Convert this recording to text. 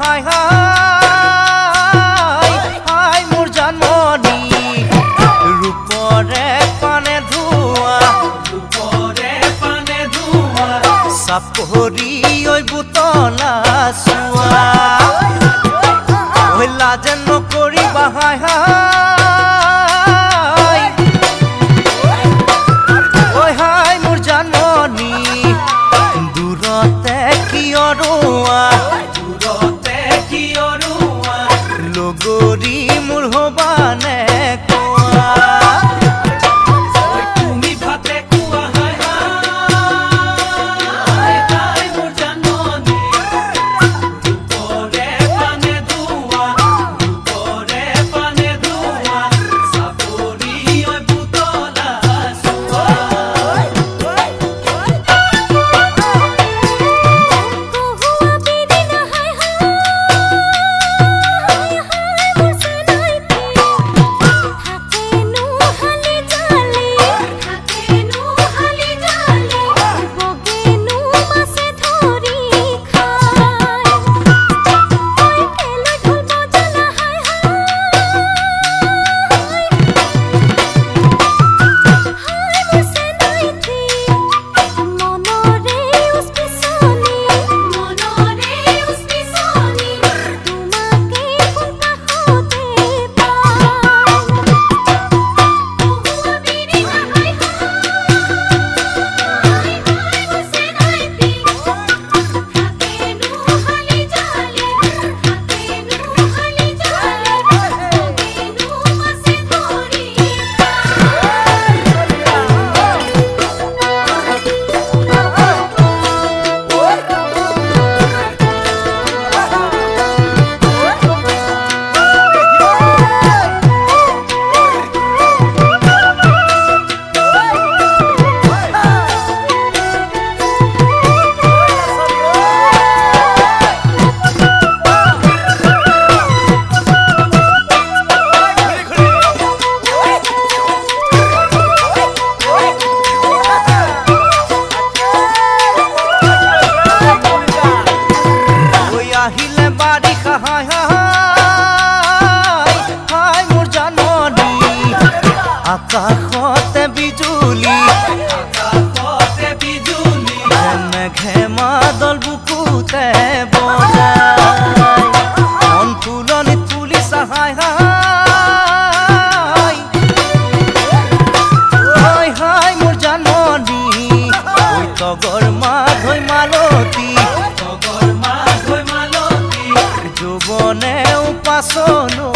হাই হাই হাই মোৰ জানমণি ৰূপৰে পানে ধোৱা চাপৰি ঐ বুতলা চোৱা ঐ লাজে নকৰিবা হাই হাই ঐ হাই মোৰ জানমণি দূৰতে কিয় ৰোৱা লগৰী মোৰ হবানে কোৱা তুমি ভাতে কোৱা হাই হাই হাই মোৰ জানমণি ৰূপৰে পানে ধোৱা চাপৰি ঐ বুতলা চোৱা আহিলে বাৰিষা হাই হাই হাই মোৰ জানমণি আকাশতে বিজুলি মেঘে মাদল বুকুতে বজাই মন ফুলনিত ফুলিছা হাই হাই হাই হাই মোৰ জানমণি ঐ তগৰ মাঘৈ মালতী যৌৱনে উপাসনো